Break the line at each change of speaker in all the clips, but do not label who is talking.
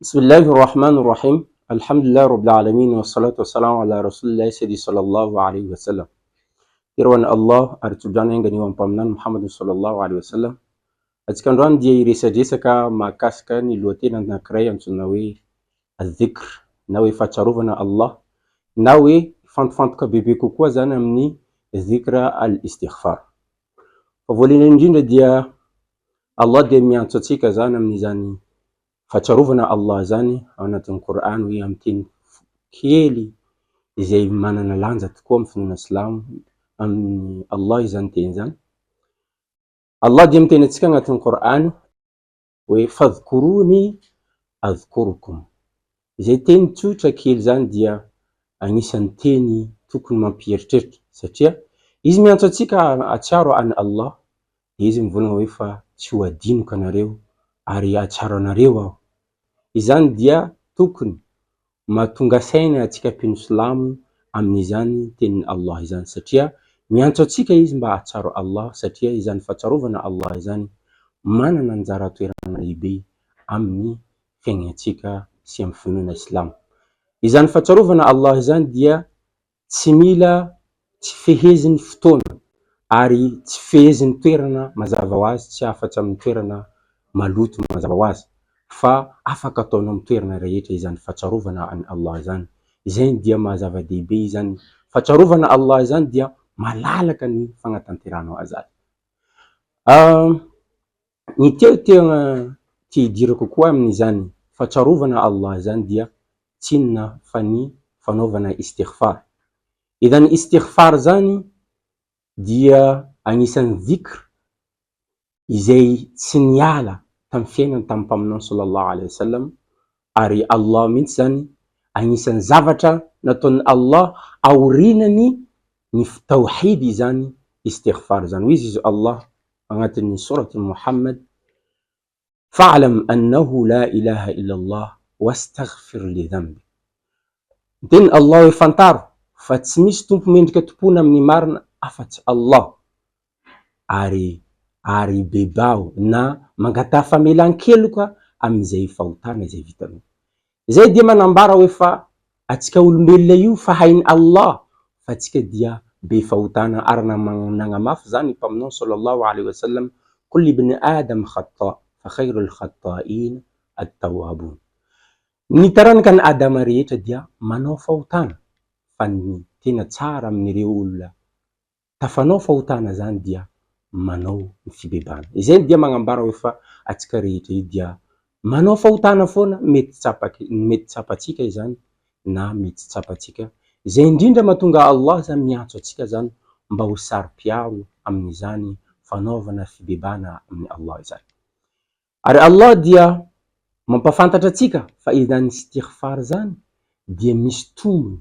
Bismillahi rahmani rahim. Alhamdulillah rabbil alamin wa salatu wa salamu ala rasulillahi sayyidi sallallahu alaihi wasallam. Irwan Allah ary tsodrano engany eo ampaminany Muhammad sallallahu alaihi wasallam. Atsika androany dia iresadresaka mahakasika ny lohateny anankiray antsoina hoe adhikr na hoe fahatsiarovana Allah na hoe fantofantoka bebe kokoa zany amin'ny dhikra al-istighfar. Fa voalohany indrindra dia Allah dia miantso atsika zany amin'izany fahatsiarovana Allah zany ao anatin'ny Qur'an hoe amin'ny teny kely izay manana lanja tokoa amin'ny finoana Silamo amin'ny Allah izany teny zany. Allah dia miteny atsika anatin'ny Qur'an hoe fadhkuruni adhkurukum. Izay teny tsotra kely zany dia anisan'ny teny tokony mampieritreritra satria izy miantso atsika hatsiaro an'i Allah, izy mivolagna hoe fa tsy ho adinoko anareo ary hatsiaro anareo aho. Izany dia tokony mahatonga saina atsika mpino Silamo amin'izany tenin'ny Allah izany satria miantso atsika izy mba hatsiaro Allah satria izany fahatsiarovana Allah izany manana anjara toerana lehibe amin'ny fiainantsika sy amin'ny finoana Silamo. Izany fahatsiarovana Allah izany dia tsy mila tsy fehezin'ny fotoana ary tsy fehezin'ny toerana mazava ho azy, tsy afatsy amin'ny toerana maloto mazava ho azy, fa afaka ataonao amin'ny toerana rehetra izany fahatsiarovana an'i Allah izany. Izay dia mahazava-dehibe izany fahatsiarovana Allah izany dia malalaka ny fanatanteranao azy. Ny tena tia kokoa amin'izany fahatsiarovana Allah izany dia tsy inona fa ny fanaovana istighfar. Izany istighfar zany dia anisan'ny dhikr izay tsy niala tamin'ny fiainany tamin'ny mpaminao sallallahu alaihi wasallam, ary Allah mihitsy zany anisan'ny zavatra nataon'ny Allah aorinany ny tawhid zany istighfar zany. Izy Allah agnatin'ny suratul Muhammad fa'lam annahu la ilaha illa Allah wastaghfir li dhanbi. Teny Allah hoe fantaro fa tsy misy tompo mendrika tompona amin'ny marina afa-tsy Allah, ary bebao na mangatà famelan-keloka amin'izay fahotana izay vitanao. Izay dia manambara hoe fa atsika olombelona io fa hain'ny Allah fa atsika dia be fahotana, ary nagnamafy zany mpaminao sallallahu alaihi wasallam kullu ibn adam khata fa khairul khata'in at-tawwabun. Ny taranaka ny Adama rehetra dia manao fahotana, fa ny tena tsara amin'ireo olona tafanao fahotana zany dia manao ny fibebana. Izay dia magnambara hoe fa atsika rehetra io dia manao fahotana foana, mety tsapatsika izany na mety tsy tsapatsika. Izay indrindra mahatonga Allah zany miantso atsika zany mba ho saro-piaro amin'izany fanaovana fibebana amin'ny Allah izany. Ary Allah dia mampafantatra atsika fa izany istighfar zany dia misy tombony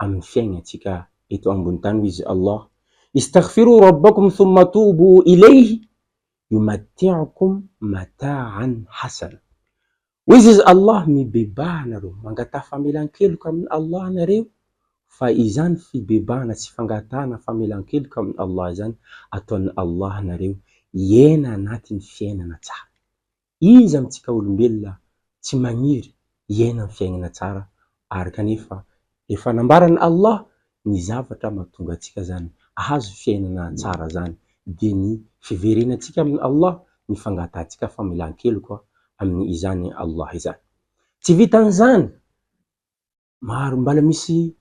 amin'ny fiainantsika eto ambony tany. Izy Allah istaghfiru rabbakum thumma tubu ilayhi yumatti'ukum mata'an hasana. Izy Allah mibebà anareo, mangatà famelan-keloka amin'ny Allah anareo, fa izany fibebana sy fangatana famelan-keloka amin'ny Allah izany ataon'ny Allah anareo hiaina anatin'ny fiainana tsara. Izy amintsika olombelona tsy magniry hiaina amin'ny fiainana tsara, ary kanefa efa nambarany Allah ny zavatra mahatonga atsika zany ahazo fiainana tsara zany dia ny fiverenantsika amin'ny Allah, ny fangatantsika famelan-keloka amin'ny izany Allah izany. Tsy vitan'izany, maro mbala misy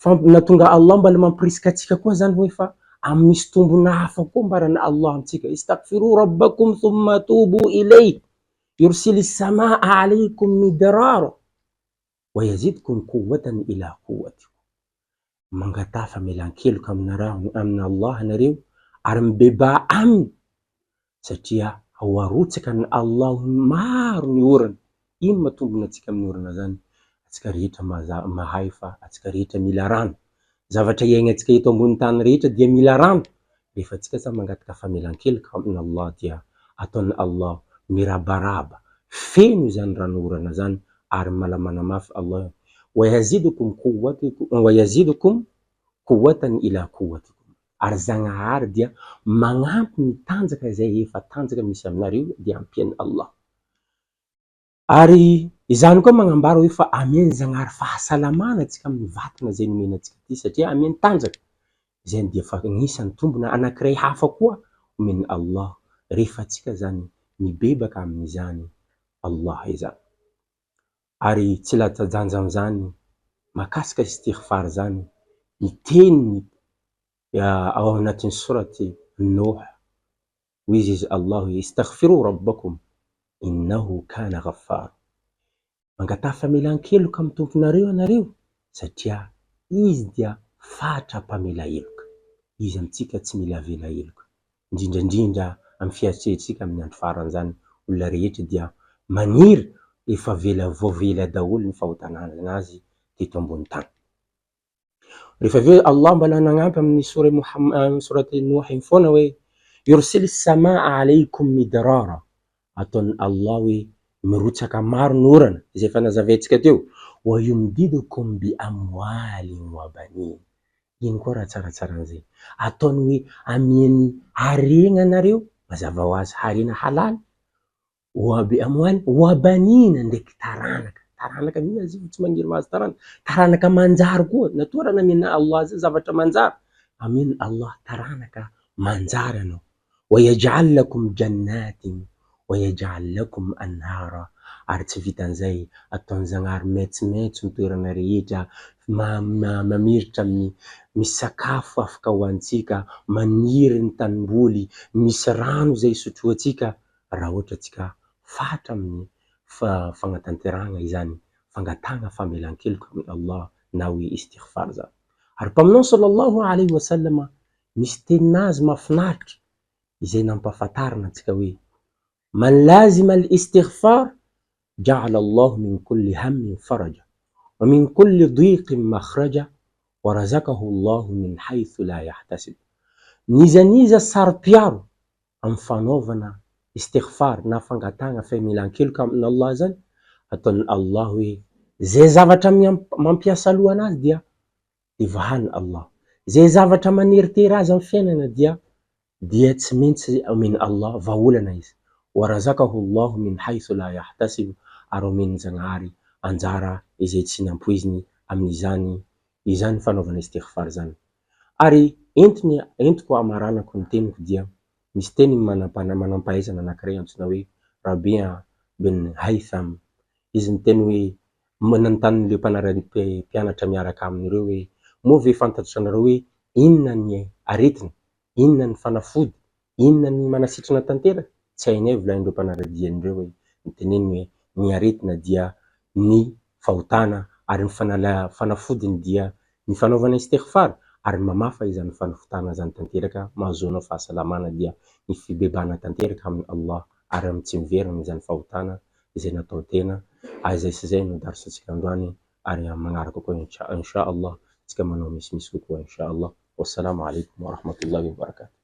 natonga Allah mbala mampirisika atsika koa zany hoe fa misy tombona hafa koa mbarana Allah amintsika. Istaghfiru rabbakum thumma tubu ilayhi yursilis samaa alaykum midrara wa yazidkum quwwatan ila quwwatikum. Mangatà famelan-keloka amin'ny Allah anareo ary mibebà aminy satria ho arotsaka ny Allah maro ny orana. Ino matombona atsika amin'ny orana zany? Atsika rehetra mahay fa atsika rehetra mila rano. Zavatra iainantsika eto ambony tany rehetra dia mila rano. Rehefa atsika zany mangataka famelan-keloka amin'ny Allah dia ataon'ny Allah mirabaraba feno izany rano orana zany, ary malamana mafy Allah wa yazidukum quwwatan ila quwwatikum. Ary Zagnahary dia magnampy ny tanjaka izay efa tanjaka misy aminareo dia ampian'ny Allah. Ary izany koa magnambara hoe fa amiany Zagnahary fahasalamana antsika amin'ny vatana zay nomena antsika ty satria amiany tanjaka. Zay dia fa agnisan'ny tombona anankiray hafa koa omeny Allah rehefa antsika zany mibebaka amin'izany Allah izany. Ary tsy latsa-danja am'zany mahakasika istighfar zany ny teniny ao anatin'ny soraty Nuh hoy izy Allah hoe istaghfiru rabbakum innahu kana ghaffar. Mangatà famelan-keloka amy tomponareo anareo satria izy dia fatra-pamela heloka. Izy amitsika tsy mila avela heloka. Indrindrandrindra amy fiatrehintsika amin'ny andro faran'izany olona rehetra dia maniry efa voavela daholo ny fahotana azy teto ambony tany. Rehefa aveo Allah mbola nagnampy amin'ny soraty Nuh iny foana hoe yursilis samaa alaykum midrara, ataony Allah hoe mirotsaka maro ny orana izay efa nazavaintsika teo, wa yumdidukum bi amwalin wa banin. Ino koa raha tsaratsarahan'izay, ataony hoe amiany harena anareo mazava ho azy harena halala, wa bi amwalin wa banin ndraiky taranaka. Taranaka mihina izy io tsy magniry mahazo taranaka. Taranaka manjary koa, natoa raha namena Allah zay zavatra manjary, ameny Allah taranaka manjary anao. Wa yaj'al lakum jannatin wa yaj'al lakum anhara. Ary tsy vitan'izay, ataony Zagnahary maitsomaitso ny toerana rehetra, mamiritra amin'ny misakafo afaka hoantsika, maniry ny tanimboly, misy rano zay isotroatsika raha ohatra atsika fatra amin'ny fagnatanterahana izany fangatana famelan-keloka amin'ny Allah na hoe istighfar zany. Ary mpaminao sallallahu alayhi wa sallam misy teninazy mahafinaritra izay nampahafantarina antsika hoe man lazima al-istighfar ja'ala Allah min kulli hammin faraja wa min kulli dhiqin makhraja wa razaqahu Allah min haythu la yahtasib. Nizaniza saro-piaro amy fanaovana istighfar na fangatana famelan-keloka amin'ny Allah zany, ataony Allah hoe zay zavatra mampiasa lohanazy dia ivahany Allah. Zay zavatra maneritery azy amy fiainana dia tsy maintsy omeny Allah vahaolana izy. Wa razaqahu Allah min haythu la yahtasib. Ary omeny Zagnahary anjara izay tsy nampoiziny amin'izany fanaovana istighfar zany. Ary entiko amaranako ny teniko dia misy teny manampahaizana anankiray antsoina hoe Rabia bin Haytham. Izy miteny hoe nanontany le mpianatra miaraka aminy reo hoe moa ve fantatry anareo hoe inona ny aretina, inona ny fanafody, inona ny manasitrana tanteraka? Tsy hainay volanin'ireo mpanaradian'ireo hoe niteneniny hoe ny aretina dia ny fahotana ary ny fanafodiny dia ny fanaovana istighfar, ary mamafa izany fanafotana zany tanteraka mahazoanao fahasalamana dia ny fibebana tanteraka amin'ny Allah ary amy tsy miverina izany fahotana izay natao tena. Zay sy zay no darosantsika androany ary magnaraka koa insha Allah tsika manao misimisy kokoa insha Allah. Wassalamu alaikum wa rahmatullahi wa barakatuh.